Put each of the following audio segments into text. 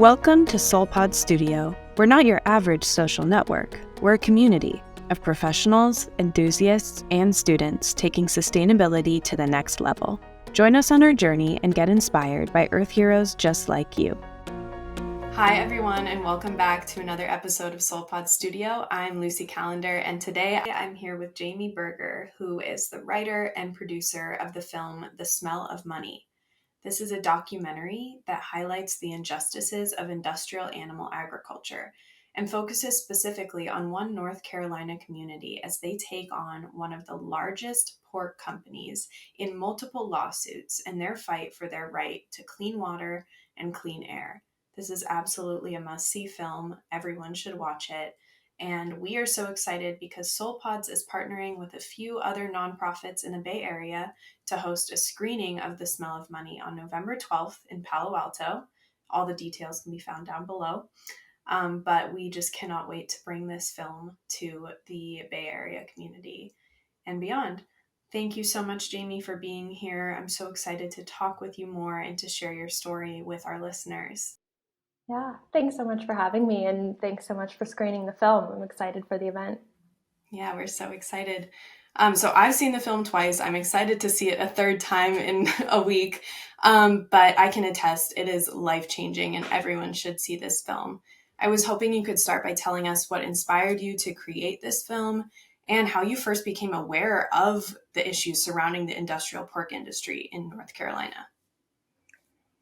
Welcome to SoulPod Studio. We're not your average social network. We're a community of professionals, enthusiasts, and students taking sustainability to the next level. Join us on our journey and get inspired by Earth heroes just like you. Hi everyone, and welcome back to another episode of SoulPod Studio. I'm Lucy Callender, and today I'm here with Jamie Berger, who is the writer and producer of the film The Smell of Money. This is a documentary that highlights the injustices of industrial animal agriculture and focuses specifically on one North Carolina community as they take on one of the largest pork companies in multiple lawsuits in their fight for their right to clean water and clean air. This is absolutely a must-see film. Everyone should watch it. And we are so excited because SoulPods is partnering with a few other nonprofits in the Bay Area to host a screening of The Smell of Money on November 12th in Palo Alto. All the details can be found down below. But we just cannot wait to bring this film to the Bay Area community and beyond. Thank you so much, Jamie, for being here. I'm so excited to talk with you more and to share your story with our listeners. Yeah, thanks so much for having me, and thanks so much for screening the film. I'm excited for the event. Yeah, we're so excited. So I've seen the film twice. I'm excited to see it a third time in a week. But I can attest it is life-changing and everyone should see this film. I was hoping you could start by telling us what inspired you to create this film and how you first became aware of the issues surrounding the industrial pork industry in North Carolina.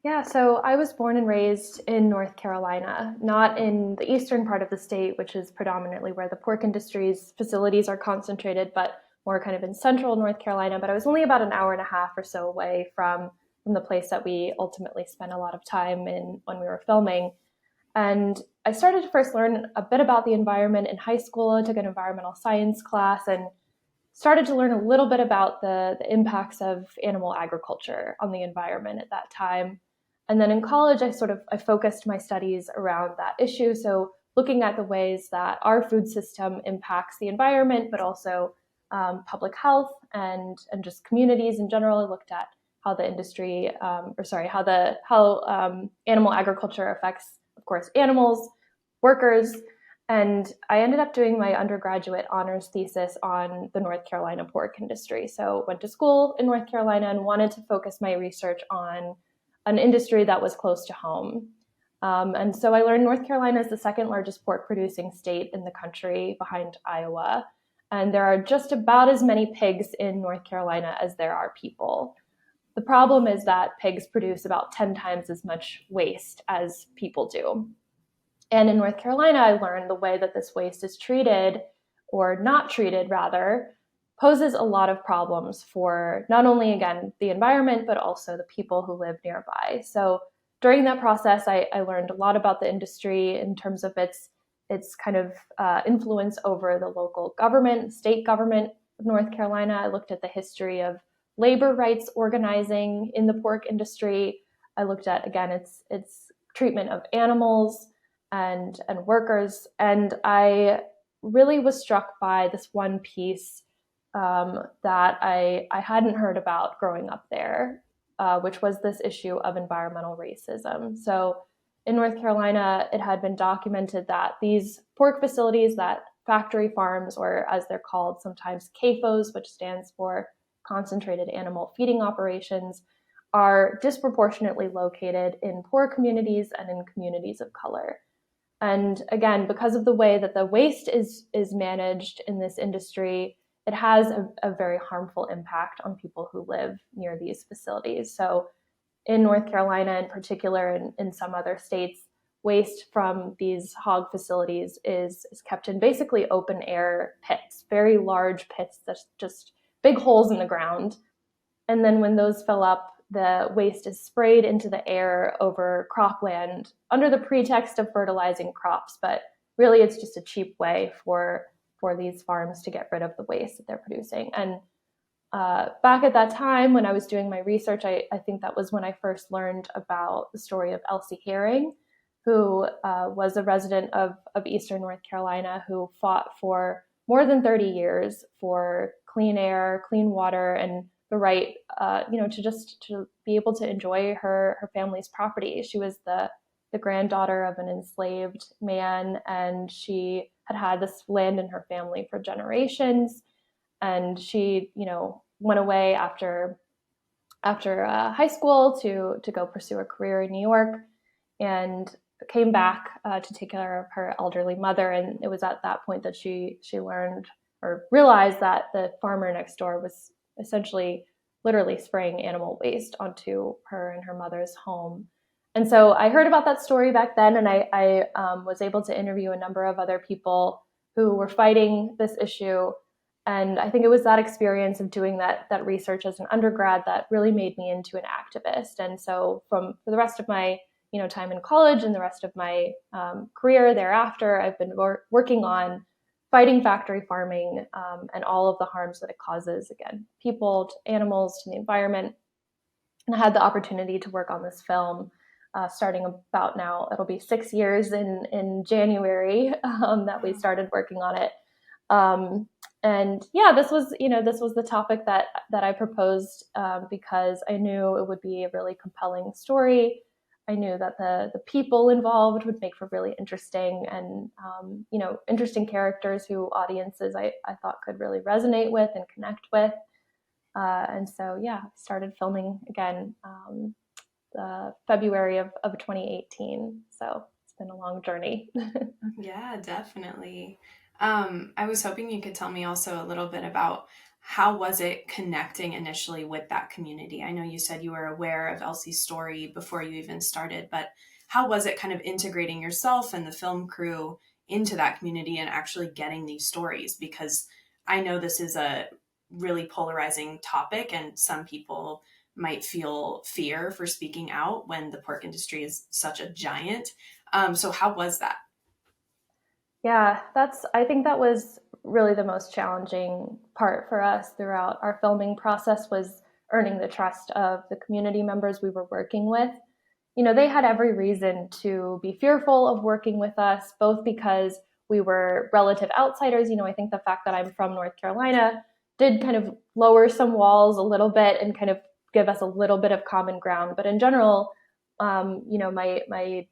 Yeah, so I was born and raised in North Carolina, not in the eastern part of the state, which is predominantly where the pork industry's facilities are concentrated, but more kind of in central North Carolina. But I was only about an hour and a half or so away from the place that we ultimately spent a lot of time in when we were filming. And I started to first learn a bit about the environment in high school. I took an environmental science class and started to learn a little bit about the impacts of animal agriculture on the environment at that time. And then in college, I focused my studies around that issue. So looking at the ways that our food system impacts the environment, but also public health and just communities in general. I looked at how the industry, how animal agriculture affects, of course, animals, workers. And I ended up doing my undergraduate honors thesis on the North Carolina pork industry. So went to school in North Carolina and wanted to focus my research on an industry that was close to home. And so I learned North Carolina is the second largest pork producing state in the country behind Iowa. And there are just about as many pigs in North Carolina as there are people. The problem is that pigs produce about 10 times as much waste as people do. And in North Carolina, I learned the way that this waste is treated, or not treated rather, poses a lot of problems for not only, again, the environment, but also the people who live nearby. So during that process, I learned a lot about the industry in terms of its kind of influence over the local government, state government of North Carolina. I looked at the history of labor rights organizing in the pork industry. I looked at, again, its treatment of animals and workers. And I really was struck by this one piece that I hadn't heard about growing up there, which was this issue of environmental racism. So in North Carolina, it had been documented that these pork facilities, that factory farms, or as they're called sometimes CAFOs, which stands for concentrated animal feeding operations, are disproportionately located in poor communities and in communities of color. And again, because of the way that the waste is managed in this industry, it has a very harmful impact on people who live near these facilities. So in North Carolina in particular, and in some other states, waste from these hog facilities is kept in basically open air pits, very large pits, that's just big holes in the ground. And then when those fill up, the waste is sprayed into the air over cropland under the pretext of fertilizing crops. But really, it's just a cheap way for these farms to get rid of the waste that they're producing. And back at that time, when I was doing my research, I think that was when I first learned about the story of Elsie Herring, who was a resident of Eastern North Carolina, who fought for more than 30 years for clean air, clean water, and the right, to be able to enjoy her family's property. She was the the granddaughter of an enslaved man, and she had had this land in her family for generations. And she, went away after high school to go pursue a career in New York, and came back to take care of her elderly mother. And it was at that point that she learned or realized that the farmer next door was essentially literally spraying animal waste onto her and her mother's home. And so I heard about that story back then, and I was able to interview a number of other people who were fighting this issue. And I think it was that experience of doing that research as an undergrad that really made me into an activist. And so for the rest of my time in college and the rest of my career thereafter, I've been working on fighting factory farming and all of the harms that it causes, again, people, to animals, to the environment. And I had the opportunity to work on this film starting about now, it'll be 6 years in January that we started working on it. And yeah, this was the topic that I proposed because I knew it would be a really compelling story. I knew that the people involved would make for really interesting and interesting characters who audiences I thought could really resonate with and connect with. And so yeah, started filming again February of 2018. So it's been a long journey. Yeah, definitely. I was hoping you could tell me also a little bit about how was it connecting initially with that community? I know you said you were aware of Elsie's story before you even started, but how was it kind of integrating yourself and the film crew into that community and actually getting these stories? Because I know this is a really polarizing topic, and some people might feel fear for speaking out when the pork industry is such a giant. So how was that? Yeah, I think that was really the most challenging part for us throughout our filming process, was earning the trust of the community members we were working with. They had every reason to be fearful of working with us, both because we were relative outsiders. I think the fact that I'm from North Carolina did kind of lower some walls a little bit and kind of give us a little bit of common ground. But in general, my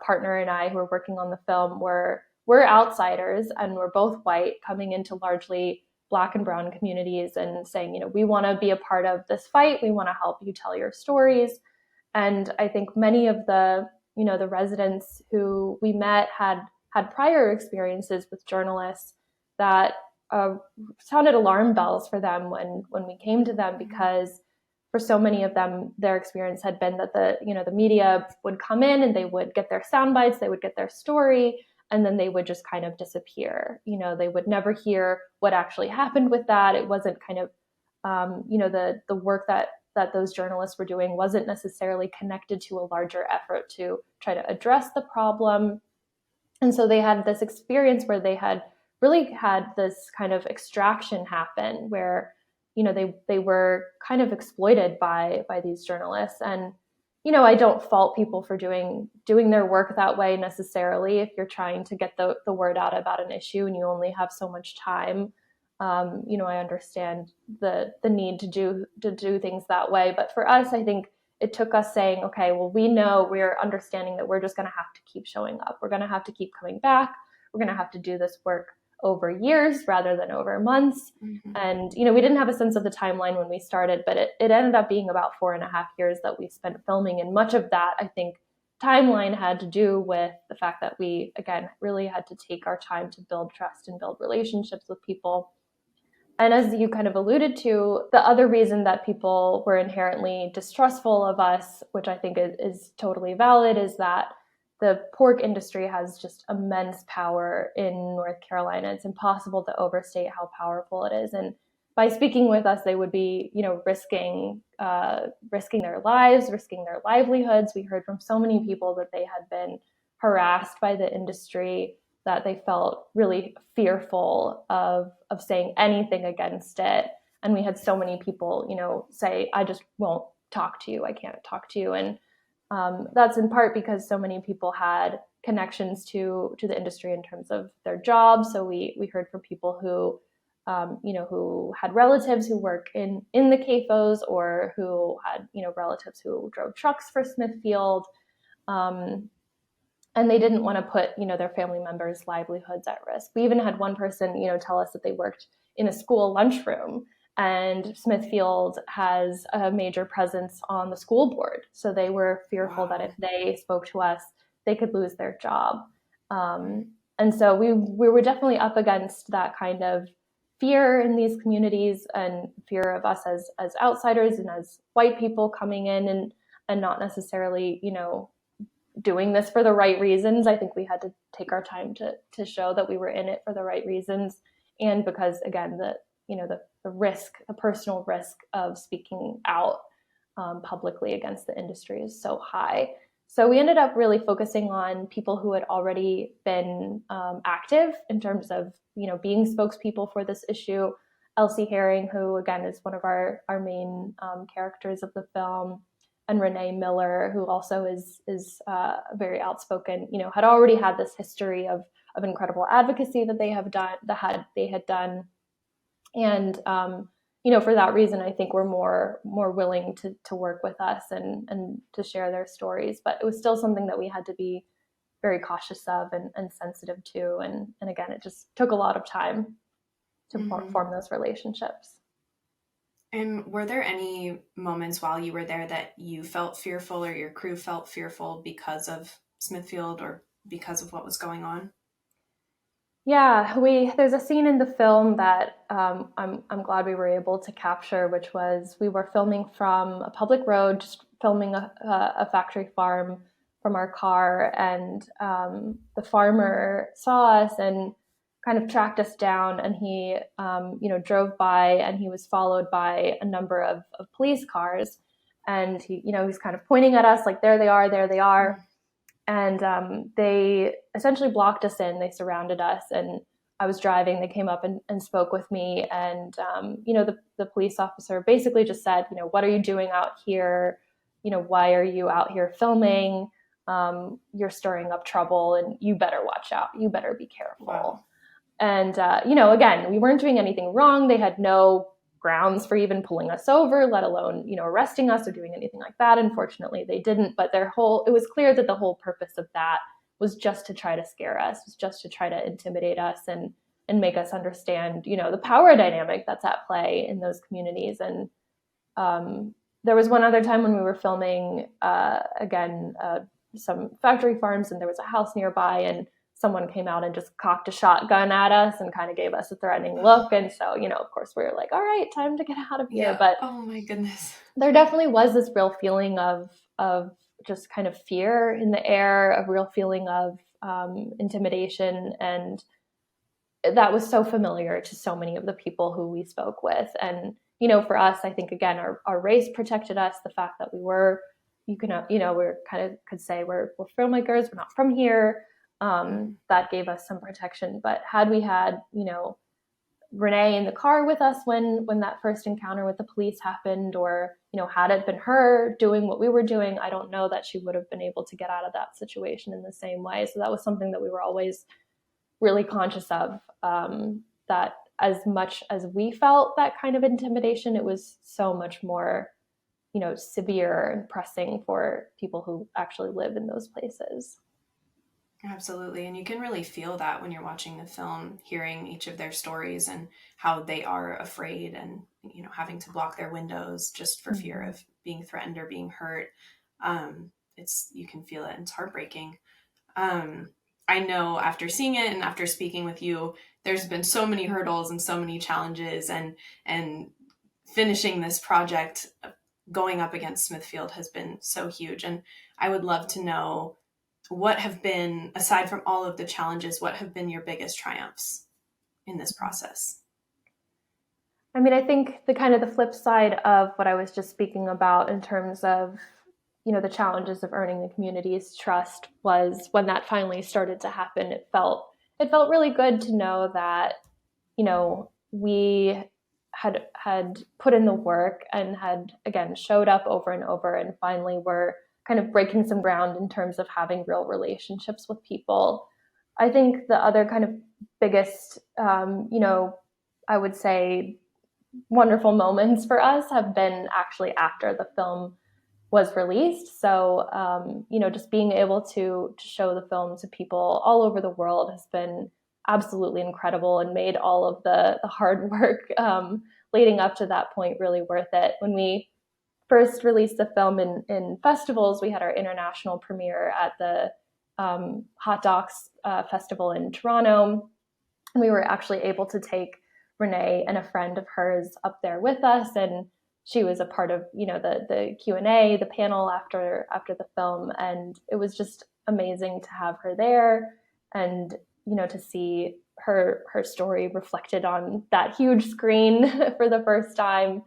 partner and I, who were working on the film, we're outsiders, and we're both white, coming into largely Black and brown communities and saying, we want to be a part of this fight. We want to help you tell your stories. And I think many of the residents who we met had prior experiences with journalists that sounded alarm bells for them when we came to them, because for so many of them, their experience had been that the media would come in and they would get their sound bites, they would get their story, and then they would just kind of disappear. They would never hear what actually happened with that. It wasn't kind of, the work that those journalists were doing wasn't necessarily connected to a larger effort to try to address the problem. And so they had this experience where they had really had this kind of extraction happen where, they were kind of exploited by these journalists. And I don't fault people for doing their work that way necessarily. If you're trying to get the word out about an issue and you only have so much time, I understand the need to do things that way. But for us, I think it took us saying, okay, well, we're understanding that we're just going to have to keep showing up. We're going to have to keep coming back. We're going to have to do this work over years rather than over months. Mm-hmm. And, we didn't have a sense of the timeline when we started, but it ended up being about 4.5 years that we spent filming. And much of that, I think, timeline had to do with the fact that we, again, really had to take our time to build trust and build relationships with people. And as you kind of alluded to, the other reason that people were inherently distrustful of us, which I think is totally valid, is that the pork industry has just immense power in North Carolina. It's impossible to overstate how powerful it is. And by speaking with us, they would be, risking their lives, risking their livelihoods. We heard from so many people that they had been harassed by the industry, that they felt really fearful of saying anything against it. And we had so many people, say, I just won't talk to you. I can't talk to you. And that's in part because so many people had connections to the industry in terms of their jobs. So we heard from people who, who had relatives who work in the CAFOs, or who had, relatives who drove trucks for Smithfield. and they didn't want to put, their family members' livelihoods at risk. We even had one person, tell us that they worked in a school lunchroom, and Smithfield has a major presence on the school board. So they were fearful that if they spoke to us, they could lose their job. And so we were definitely up against that kind of fear in these communities, and fear of us as outsiders and as white people coming in and not necessarily, doing this for the right reasons. I think we had to take our time to show that we were in it for the right reasons. And because, again, the risk, the personal risk of speaking out publicly against the industry is so high. So we ended up really focusing on people who had already been active in terms of, being spokespeople for this issue. Elsie Herring, who again is one of our main characters of the film, and Renee Miller, who also is very outspoken, had already had this history of incredible advocacy that they had done. And, for that reason, I think were more willing to work with us and to share their stories. But it was still something that we had to be very cautious of and sensitive to. And again, it just took a lot of time to form those relationships. And were there any moments while you were there that you felt fearful or your crew felt fearful because of Smithfield or because of what was going on? Yeah, there's a scene in the film that I'm glad we were able to capture, which was we were filming from a public road, just filming a factory farm from our car, and the farmer saw us and kind of tracked us down, and he drove by, and he was followed by a number of police cars, and he's kind of pointing at us like, there they are. And they essentially blocked us in. They surrounded us, and I was driving. They came up and spoke with me. And, the police officer basically just said, what are you doing out here? Why are you out here filming? You're stirring up trouble, and you better watch out. You better be careful. Wow. And, again, we weren't doing anything wrong. They had no grounds for even pulling us over, let alone, arresting us or doing anything like that. Unfortunately, they didn't. But it was clear that the whole purpose of that was just to try to scare us, was just to try to intimidate us and make us understand, the power dynamic that's at play in those communities. And there was one other time when we were filming, some factory farms, and there was a house nearby, and someone came out and just cocked a shotgun at us and kind of gave us a threatening look. And so, of course, we were like, all right, time to get out of here. Yeah. But oh my goodness, there definitely was this real feeling of just kind of fear in the air, a real feeling of intimidation. And that was so familiar to so many of the people who we spoke with. And, for us, I think, again, our race protected us. The fact that we were, we're kind of could say we're filmmakers, we're not from here. That gave us some protection. But had we had, Renee in the car with us when that first encounter with the police happened, or, had it been her doing what we were doing, I don't know that she would have been able to get out of that situation in the same way. So that was something that we were always really conscious of, that as much as we felt that kind of intimidation, it was so much more, severe and pressing for people who actually live in those places. Absolutely. And you can really feel that when you're watching the film, hearing each of their stories and how they are afraid and, having to block their windows just for fear of being threatened or being hurt. You can feel it, and it's heartbreaking. I know after seeing it and after speaking with you, there's been so many hurdles and so many challenges, and finishing this project, going up against Smithfield, has been so huge. And I would love to know, what have been, aside from all of the challenges, what have been your biggest triumphs in this process? I mean, I think the flip side of what I was just speaking about in terms of, the challenges of earning the community's trust was when that finally started to happen. It felt really good to know that, we had put in the work and had, again, showed up over and over, and finally were kind of breaking some ground in terms of having real relationships with people. I think the other kind of biggest, I would say, wonderful moments for us have been actually after the film was released. So, just being able to show the film to people all over the world has been absolutely incredible and made all of the hard work leading up to that point really worth it. When we first released the film in festivals, we had our international premiere at the Hot Docs Festival in Toronto. And we were actually able to take Renee and a friend of hers up there with us, and she was a part of the Q&A, the panel after the film, and it was just amazing to have her there and to see her story reflected on that huge screen for the first time.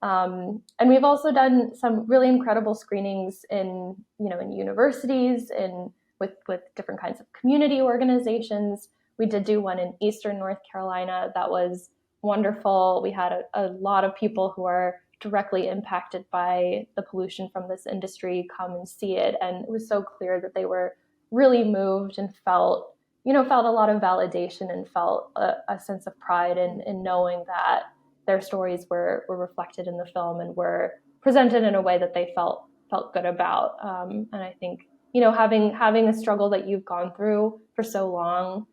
And we've also done some really incredible screenings in universities and with different kinds of community organizations. We did do one in Eastern North Carolina that was wonderful. We had a lot of people who are directly impacted by the pollution from this industry come and see it. And it was so clear that they were really moved and felt a lot of validation and felt a sense of pride in knowing that their stories were reflected in the film and were presented in a way that they felt good about. And I think, having a struggle that you've gone through for so long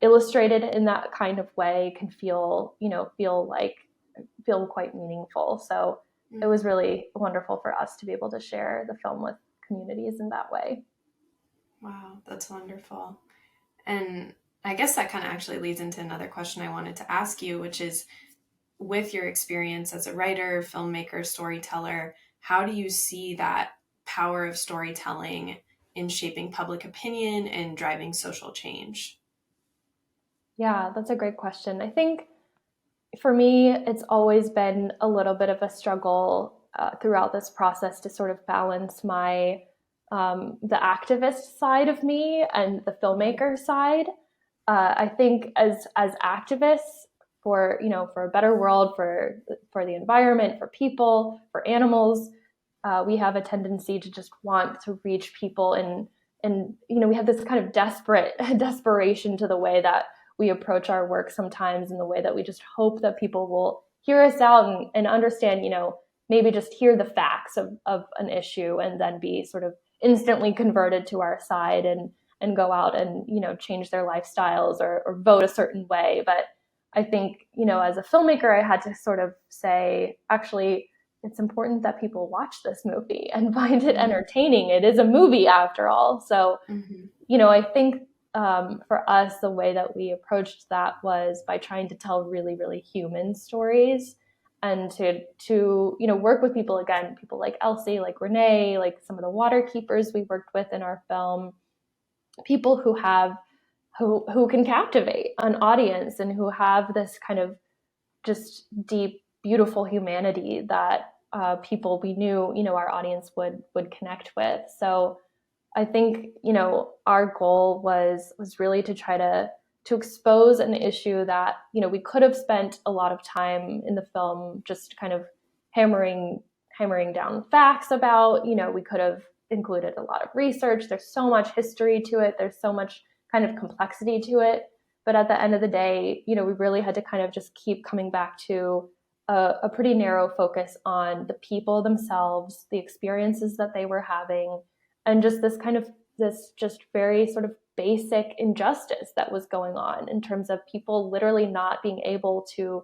illustrated in that kind of way can feel quite meaningful. So it was really wonderful for us to be able to share the film with communities in that way. Wow, that's wonderful. And I guess that kind of actually leads into another question I wanted to ask you, which is, with your experience as a writer, filmmaker, storyteller, how do you see that power of storytelling in shaping public opinion and driving social change? Yeah, that's a great question. I think for me, it's always been a little bit of a struggle throughout this process to sort of balance my the activist side of me and the filmmaker side. I think as activists for a better world, for the environment, for people, for animals, we have a tendency to just want to reach people, and we have this kind of desperation to the way that we approach our work sometimes, in the way that we just hope that people will hear us out and understand, maybe just hear the facts of an issue and then be sort of instantly converted to our side and go out and change their lifestyles or vote a certain way. But I think as a filmmaker, I had to sort of say, actually, it's important that people watch this movie and find it entertaining. It is a movie after all. So I think for us, the way that we approached that was by trying to tell really, really human stories, and to work with people like Elsie, like Renee, like some of the water keepers we worked with in our film, people who can captivate an audience and who have this kind of just deep, beautiful humanity that people we knew our audience would connect with. So I think our goal was really to try to expose an issue that we could have spent a lot of time in the film just kind of hammering down facts about. We could have included a lot of research. There's so much history to it. There's so much kind of complexity to it. But at the end of the day, we really had to kind of just keep coming back to a pretty narrow focus on the people themselves, the experiences that they were having, and just this just very sort of basic injustice that was going on in terms of people literally not being able to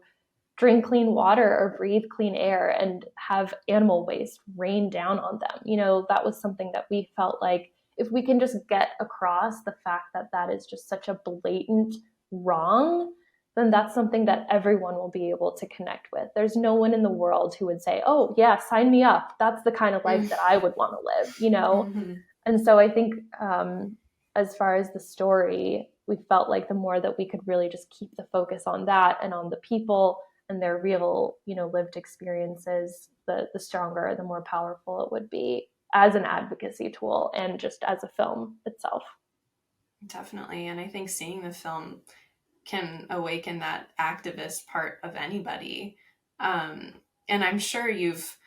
drink clean water or breathe clean air and have animal waste rain down on them. That was something that we felt like, if we can just get across the fact that that is just such a blatant wrong, then that's something that everyone will be able to connect with. There's no one in the world who would say, oh yeah, sign me up. That's the kind of life that I would want to live, And so I think as far as the story, we felt like the more that we could really just keep the focus on that and on the people and their real, lived experiences, the stronger, the more powerful it would be as an advocacy tool and just as a film itself. Definitely. And I think seeing the film can awaken that activist part of anybody. And I'm sure you've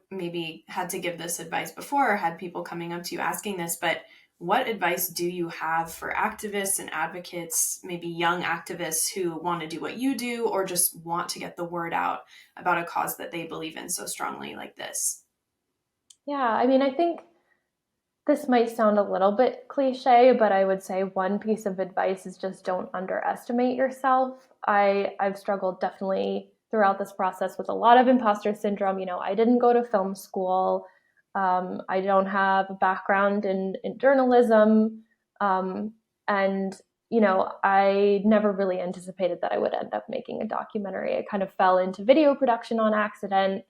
maybe had to give this advice before, or had people coming up to you asking this, but what advice do you have for activists and advocates, maybe young activists who want to do what you do, or just want to get the word out about a cause that they believe in so strongly like this? Yeah, I mean, I think this might sound a little bit cliche, but I would say one piece of advice is just don't underestimate yourself. I've struggled definitely throughout this process with a lot of imposter syndrome. I didn't go to film school. I don't have a background in journalism. And, I never really anticipated that I would end up making a documentary. I kind of fell into video production on accident,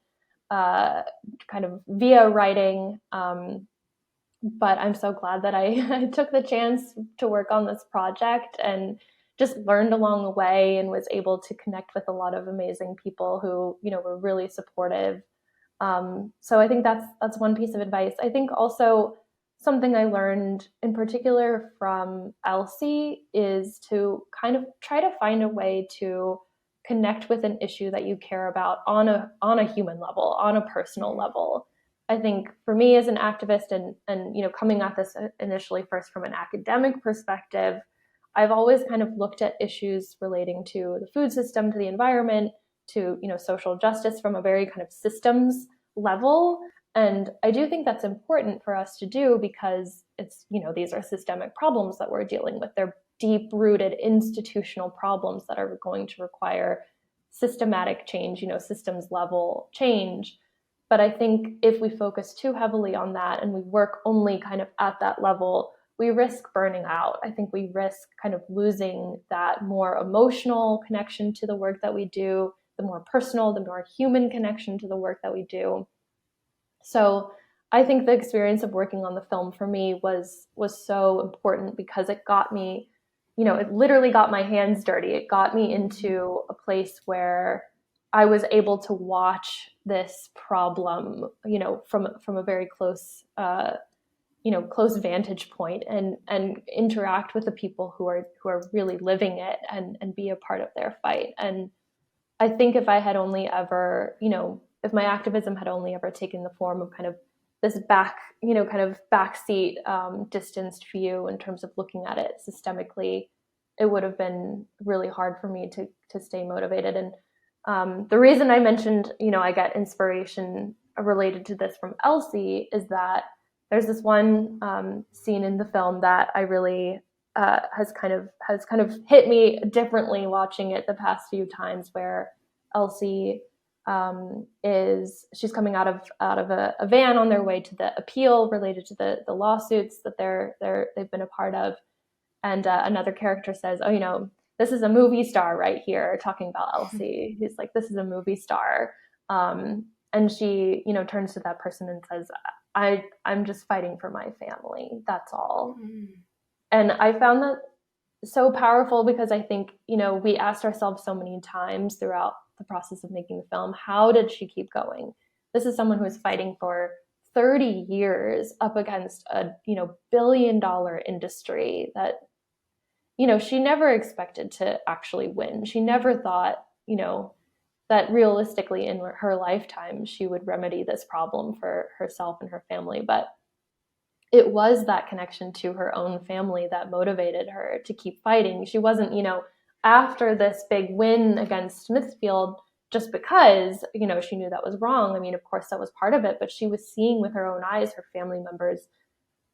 uh, kind of via writing. But I'm so glad that I took the chance to work on this project and just learned along the way and was able to connect with a lot of amazing people who, were really supportive. So I think that's one piece of advice. I think also something I learned in particular from Elsie is to kind of try to find a way to connect with an issue that you care about on a human level, on a personal level. I think for me as an activist and coming at this initially first from an academic perspective, I've always kind of looked at issues relating to the food system, to the environment, to social justice from a very kind of systems level. And I do think that's important for us to do because it's these are systemic problems that we're dealing with. They're deep rooted institutional problems that are going to require systematic change, systems level change. But I think if we focus too heavily on that and we work only kind of at that level, we risk burning out. I think we risk kind of losing that more emotional connection to the work that we do, the more personal, the more human connection to the work that we do. So I think the experience of working on the film for me was so important because it got me, it literally got my hands dirty. It got me into a place where I was able to watch this problem, from a very close, close vantage point and interact with the people who are really living it and be a part of their fight. And I think if I had only ever, if my activism had only ever taken the form of kind of this kind of backseat, distanced view in terms of looking at it systemically, it would have been really hard for me to stay motivated. And the reason I mentioned, I get inspiration related to this from Elsie is that there's this one scene in the film that I really has kind of hit me differently watching it the past few times, where Elsie she's coming out of a van on their way to the appeal related to the lawsuits that they've been a part of, and another character says, "Oh, this is a movie star right here," talking about Elsie. He's like, "This is a movie star," and she turns to that person and says, I'm just fighting for my family. That's all." And I found that so powerful because I think, we asked ourselves so many times throughout the process of making the film, how did she keep going? This is someone who was fighting for 30 years up against a, billion-dollar industry that, she never expected to actually win. She never thought, that realistically in her lifetime, she would remedy this problem for herself and her family. But it was that connection to her own family that motivated her to keep fighting. She wasn't, after this big win against Smithfield, just because, she knew that was wrong. I mean, of course, that was part of it, but she was seeing with her own eyes her family members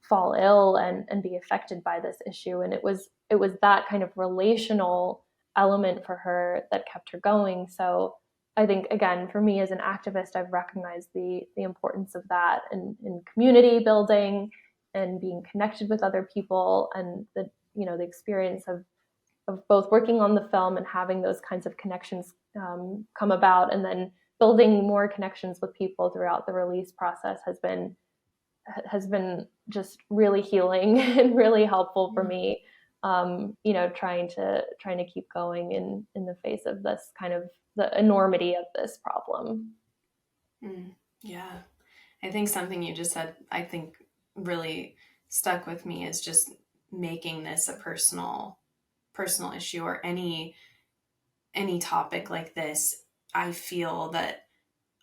fall ill and be affected by this issue. And it was that kind of relational element for her that kept her going. So I think, again, for me as an activist, I've recognized the importance of that in community building and being connected with other people, and the experience of both working on the film and having those kinds of connections come about, and then building more connections with people throughout the release process has been just really healing and really helpful for me. Trying to keep going in the face of this kind of the enormity of this problem. Yeah. I think something you just said, I think really stuck with me, is just making this a personal issue, or any topic like this. I feel that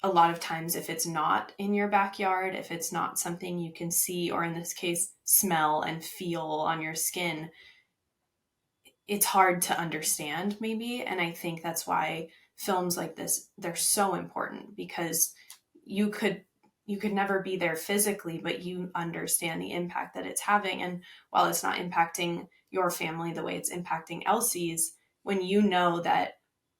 a lot of times, if it's not in your backyard, if it's not something you can see, or in this case, smell and feel on your skin, it's hard to understand maybe. And I think that's why films like this, they're so important, because you could you could never be there physically, but you understand the impact that it's having. And while it's not impacting your family the way it's impacting Elsie's, when you know that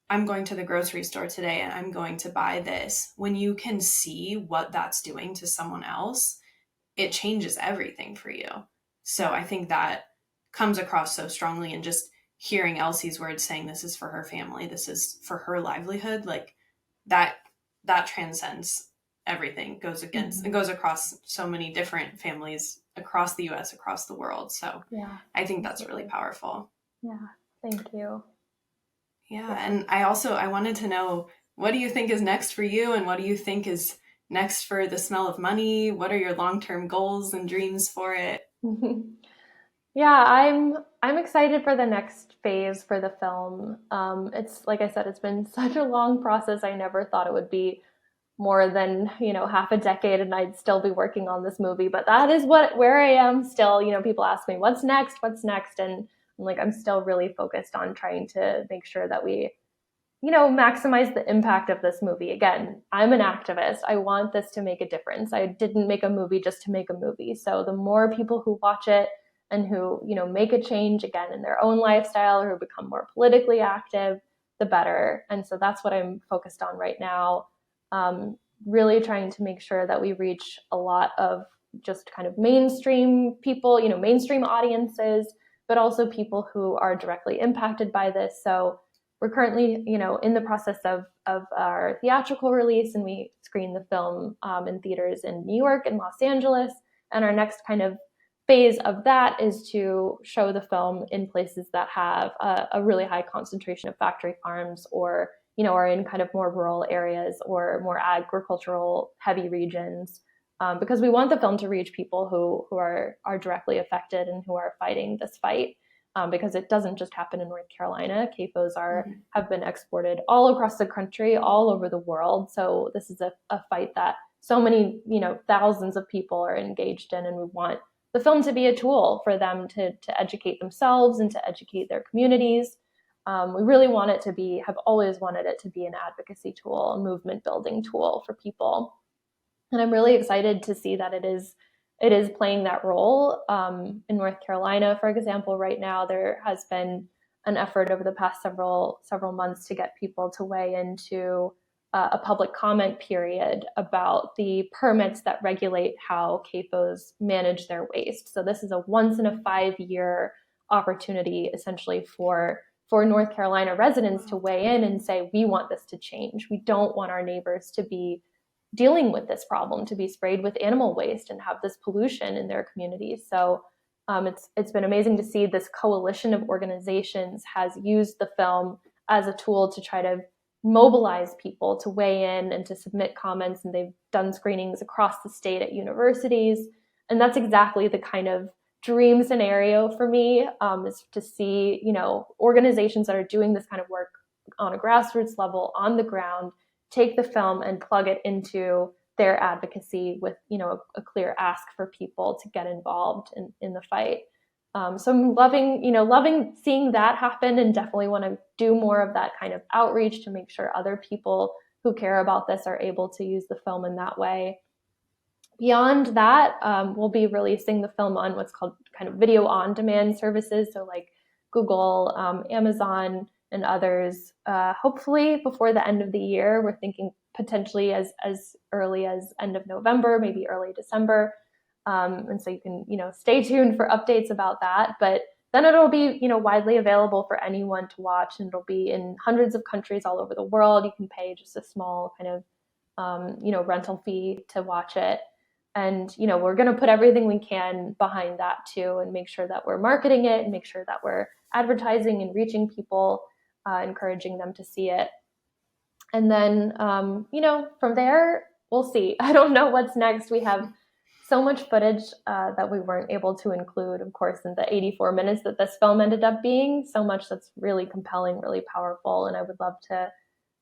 I'm going to the grocery store today and I'm going to buy this, when you can see what that's doing to someone else, it changes everything for you. So I think that comes across so strongly, and just hearing Elsie's words saying this is for her family, this is for her livelihood, like that transcends everything, goes against, it goes across so many different families across the US, across the world. So Yeah, I think that's really powerful. yeah, thank you. Yeah. And I wanted to know, what do you think is next for you, and what do you think is next for The Smell of Money? What are your long-term goals and dreams for it? Yeah, I'm excited for the next phase for the film. It's like I said, it's been such a long process. I never thought it would be more than, half a decade and I'd still be working on this movie, but that is where I am still. People ask me what's next, and I'm like, I'm still really focused on trying to make sure that we maximize the impact of this movie. Again, I'm an activist. I want this to make a difference. I didn't make a movie just to make a movie. So the more people who watch it and who, make a change again in their own lifestyle, or who become more politically active, the better. And so that's what I'm focused on right now. Really trying to make sure that we reach a lot of just kind of mainstream people, mainstream audiences, but also people who are directly impacted by this. So we're currently, in the process of our theatrical release, and we screen the film in theaters in New York and Los Angeles. And our next kind of phase of that is to show the film in places that have a really high concentration of factory farms, or are in kind of more rural areas or more agricultural heavy regions, because we want the film to reach people who are directly affected and who are fighting this fight. Because it doesn't just happen in North Carolina. CAFOs have been exported all across the country, all over the world. So this is a fight that so many, thousands of people are engaged in, and we want the film to be a tool for them to educate themselves and to educate their communities. We really want it to have always wanted it to be an advocacy tool, a movement building tool for people. And I'm really excited to see that it is playing that role. In North Carolina, for example, right now there has been an effort over the past several months to get people to weigh into a public comment period about the permits that regulate how CAFOs manage their waste. So this is a once in a 5-year opportunity, essentially, for North Carolina residents to weigh in and say, we want this to change. We don't want our neighbors to be dealing with this problem, to be sprayed with animal waste and have this pollution in their communities. So it's been amazing to see this coalition of organizations has used the film as a tool to try to mobilize people to weigh in and to submit comments. And they've done screenings across the state at universities. And that's exactly the kind of dream scenario for me, is to see, organizations that are doing this kind of work on a grassroots level, on the ground, take the film and plug it into their advocacy with, a clear ask for people to get involved in the fight. So I'm loving seeing that happen, and definitely want to do more of that kind of outreach to make sure other people who care about this are able to use the film in that way. Beyond that, we'll be releasing the film on what's called kind of video on demand services. So like Google, Amazon, and others, hopefully before the end of the year. We're thinking potentially as early as end of November, maybe early December. And so you can, stay tuned for updates about that. But then it'll be, widely available for anyone to watch, and it'll be in hundreds of countries all over the world. You can pay just a small kind of, rental fee to watch it. And, we're going to put everything we can behind that too, and make sure that we're marketing it and make sure that we're advertising and reaching people, encouraging them to see it. And then, from there, we'll see. I don't know what's next. We have so much footage that we weren't able to include, of course, in the 84 minutes that this film ended up being. So much that's really compelling, really powerful. And I would love to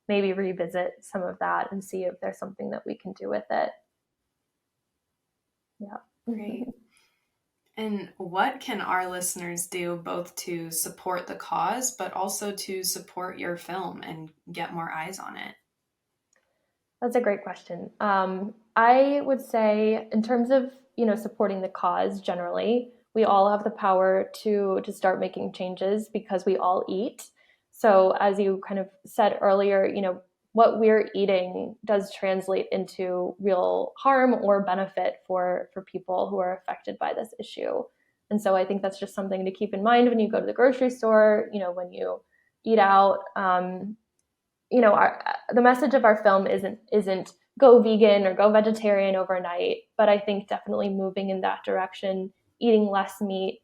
maybe revisit some of that and see if there's something that we can do with it. Yeah. Great. And what can our listeners do both to support the cause, but also to support your film and get more eyes on it? That's a great question. I would say in terms of, supporting the cause generally, we all have the power to start making changes because we all eat. So as you kind of said earlier, what we're eating does translate into real harm or benefit for people who are affected by this issue. And so I think that's just something to keep in mind when you go to the grocery store, when you eat out. The message of our film isn't go vegan or go vegetarian overnight, but I think definitely moving in that direction, eating less meat,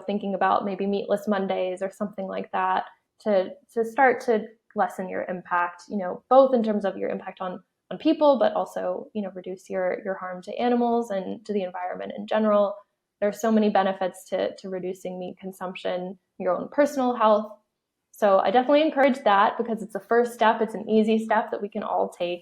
thinking about maybe meatless Mondays or something like that to start to lessen your impact, both in terms of your impact on people, but also, reduce your harm to animals and to the environment in general. There are so many benefits to reducing meat consumption, your own personal health. So I definitely encourage that because it's a first step. It's an easy step that we can all take.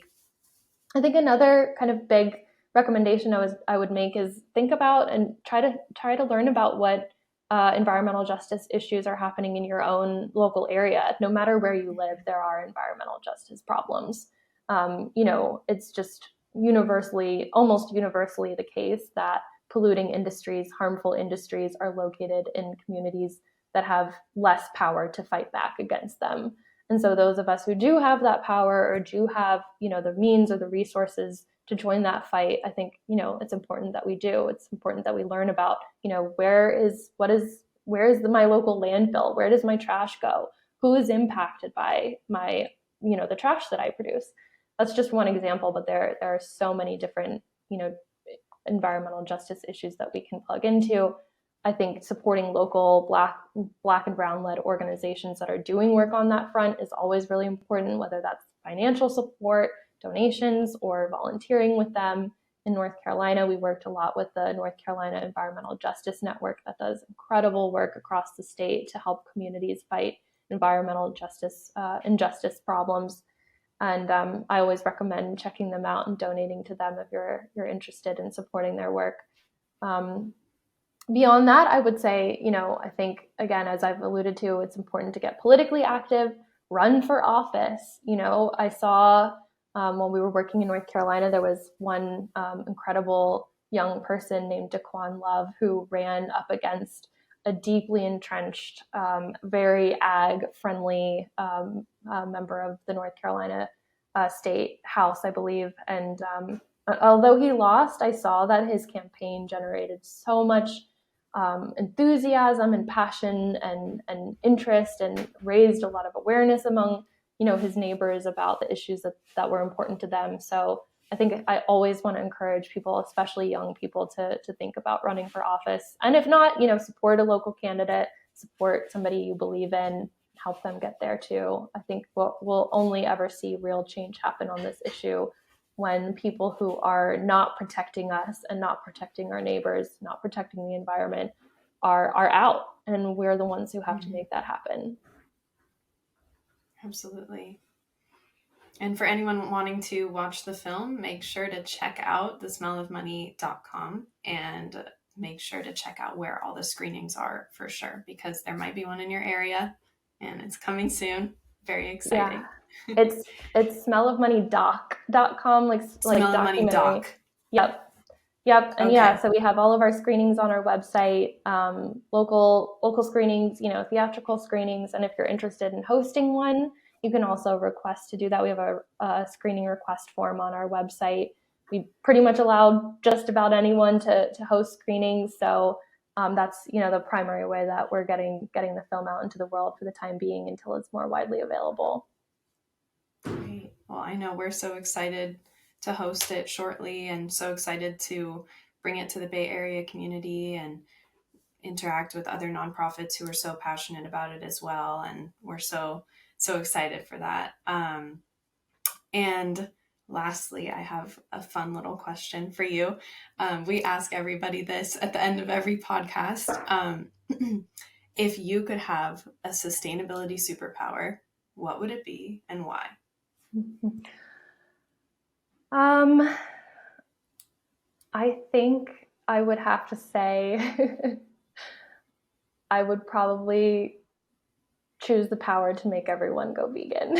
I think another kind of big recommendation I would make is think about and try to learn about what environmental justice issues are happening in your own local area. No matter where you live, there are environmental justice problems. It's just almost universally the case that polluting industries, harmful industries are located in communities that have less power to fight back against them. And so those of us who do have that power or do have, the means or the resources to join that fight, I think, it's important that we do. It's important that we learn about, where is my local landfill? Where does my trash go? Who is impacted by my, the trash that I produce? That's just one example, but there are so many different, environmental justice issues that we can plug into. I think supporting local Black and Brown-led organizations that are doing work on that front is always really important, whether that's financial support, donations, or volunteering with them. In North Carolina, we worked a lot with the North Carolina Environmental Justice Network that does incredible work across the state to help communities fight environmental injustice problems. And I always recommend checking them out and donating to them if you're interested in supporting their work. Beyond that, I would say, I think, again, as I've alluded to, it's important to get politically active, run for office. I saw when we were working in North Carolina, there was one incredible young person named Daquan Love who ran up against a deeply entrenched, very ag-friendly member of the North Carolina State House, I believe. And although he lost, I saw that his campaign generated so much enthusiasm and passion and interest, and raised a lot of awareness among his neighbors about the issues that were important to them. So I think I always want to encourage people, especially young people, to think about running for office. And if not, support a local candidate, support somebody you believe in, help them get there too. I think we'll only ever see real change happen on this issue when people who are not protecting us and not protecting our neighbors, not protecting the environment are out, and we're the ones who have to make that happen. Absolutely. And for anyone wanting to watch the film, make sure to check out thesmellofmoney.com and make sure to check out where all the screenings are for sure, because there might be one in your area and it's coming soon. Very exciting. Yeah. It's smellofmoneydoc.com, like documentary. Doc. Yep. And okay. So we have all of our screenings on our website, local screenings, theatrical screenings. And if you're interested in hosting one, you can also request to do that. We have a screening request form on our website. We pretty much allow just about anyone to host screenings. So that's, the primary way that we're getting the film out into the world for the time being until it's more widely available. Great. Well, I know we're so excited to host it shortly, and so excited to bring it to the Bay Area community and interact with other nonprofits who are so passionate about it as well. And we're so excited for that. And lastly, I have a fun little question for you. We ask everybody this at the end of every podcast. If you could have a sustainability superpower, what would it be and why? I think I would have to say I would probably choose the power to make everyone go vegan.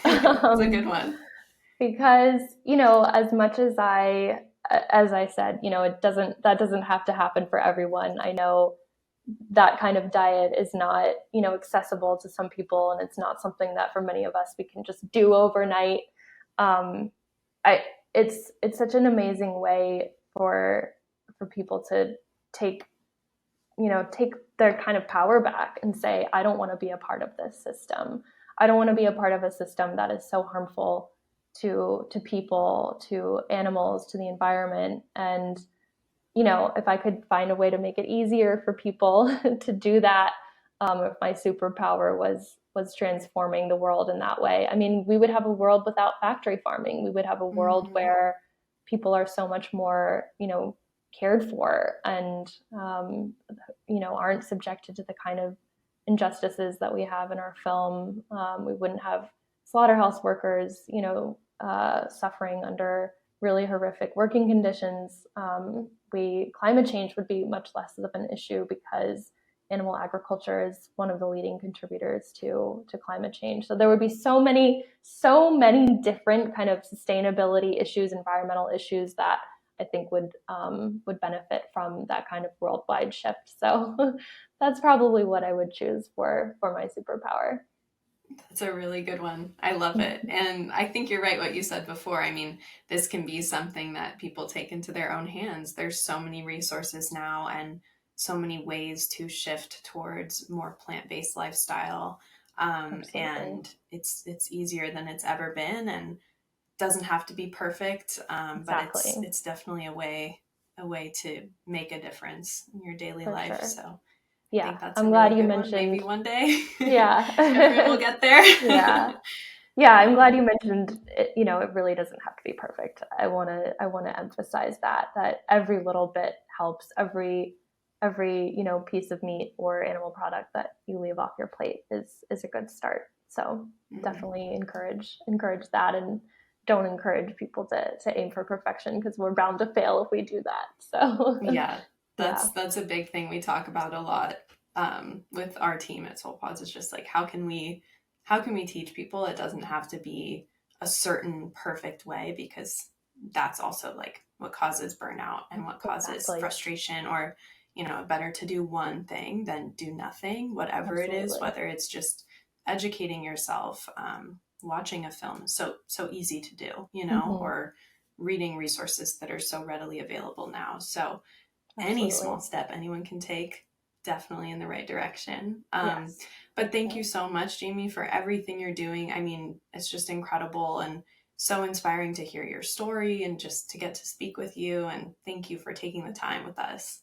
That's a good one. because, as much as I said, that doesn't have to happen for everyone. I know that kind of diet is not, accessible to some people, and it's not something that for many of us we can just do overnight. Um, it's such an amazing way for people to take take their kind of power back and say, I don't want to be a part of this system. I don't want to be a part of a system that is so harmful to people, to animals, to the environment. And, if I could find a way to make it easier for people to do that, if my superpower was transforming the world in that way, I mean, we would have a world without factory farming. We would have a world where people are so much more, cared for, and aren't subjected to the kind of injustices that we have in our film. We wouldn't have slaughterhouse workers, suffering under really horrific working conditions. Climate change would be much less of an issue because animal agriculture is one of the leading contributors to climate change. So there would be so many different kind of sustainability issues, environmental issues that I think would benefit from that kind of worldwide shift. So that's probably what I would choose for my superpower. That's a really good one. I love it. And I think you're right what you said before. I mean, this can be something that people take into their own hands. There's so many resources now and so many ways to shift towards more plant-based lifestyle. And it's easier than it's ever been, and doesn't have to be perfect. But it's definitely a way to make a difference in your daily life. Sure. So yeah, I think that's I'm glad really you mentioned one. Maybe one day. Yeah. Everyone will get there. Yeah, I'm glad you mentioned it, it really doesn't have to be perfect. I want to emphasize that every little bit helps. Every piece of meat or animal product that you leave off your plate is a good start. So definitely encourage that, and don't encourage people to aim for perfection, because we're bound to fail if we do that. So yeah, that's a big thing we talk about a lot with our team at Soul Pods. It's just like, how can we teach people it doesn't have to be a certain perfect way, because that's also like what causes burnout and what causes frustration, or better to do one thing than do nothing, whatever it is, whether it's just educating yourself, watching a film, so easy to do, or reading resources that are so readily available now. So any small step anyone can take, definitely in the right direction. Yes. But thank you so much, Jamie, for everything you're doing. I mean, it's just incredible and so inspiring to hear your story and just to get to speak with you. And thank you for taking the time with us.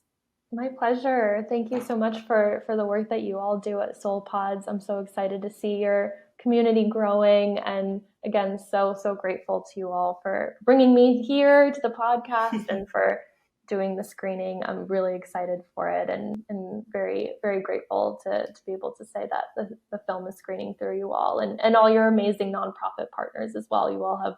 My pleasure. Thank you so much for the work that you all do at Soul Pods. I'm so excited to see your community growing. And again, so grateful to you all for bringing me here to the podcast and for doing the screening. I'm really excited for it, and very, very grateful to be able to say that the film is screening through you all, and all your amazing nonprofit partners as well. You all have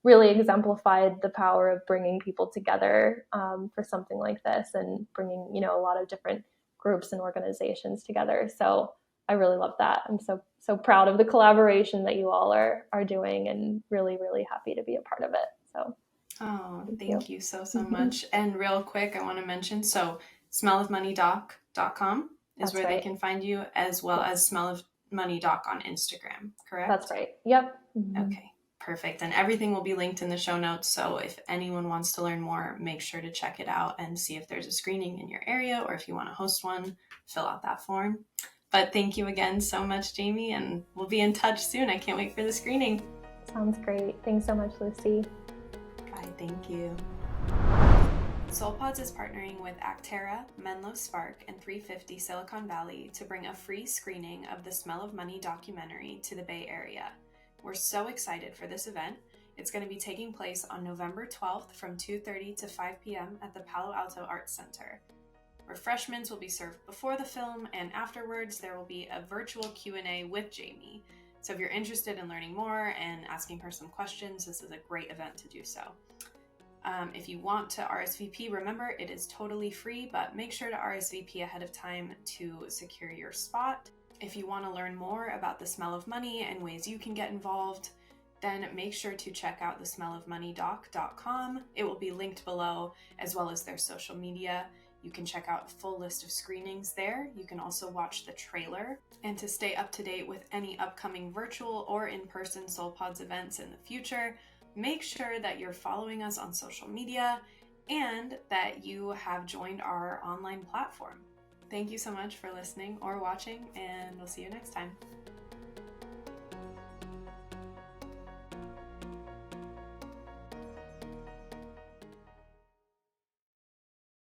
really exemplified the power of bringing people together for something like this, and bringing, a lot of different groups and organizations together. So I really love that. I'm so proud of the collaboration that you all are doing, and really, really happy to be a part of it. So. Oh, thank you so much. And real quick, I want to mention, so smellofmoneydoc.com is where they can find you, as well as Smell of Money Doc on Instagram, correct? That's right. Yep. Okay, perfect. And everything will be linked in the show notes. So if anyone wants to learn more, make sure to check it out and see if there's a screening in your area, or if you want to host one, fill out that form. But thank you again so much, Jamie, and we'll be in touch soon. I can't wait for the screening. Sounds great. Thanks so much, Lucy. Thank you. Soul Pods is partnering with Actera, Menlo Spark, and 350 Silicon Valley to bring a free screening of the Smell of Money documentary to the Bay Area. We're so excited for this event. It's going to be taking place on November 12th from 2:30 to 5 p.m. at the Palo Alto Arts Center. Refreshments will be served before the film, and afterwards there will be a virtual Q&A with Jamie. So if you're interested in learning more and asking her some questions, this is a great event to do so. If you want to RSVP, remember it is totally free, but make sure to RSVP ahead of time to secure your spot. If you want to learn more about the Smell of Money and ways you can get involved, then make sure to check out thesmellofmoneydoc.com. It will be linked below, as well as their social media. You can check out a full list of screenings there. You can also watch the trailer. And to stay up to date with any upcoming virtual or in-person SoulPods events in the future, make sure that you're following us on social media and that you have joined our online platform. Thank you so much for listening or watching, and we'll see you next time.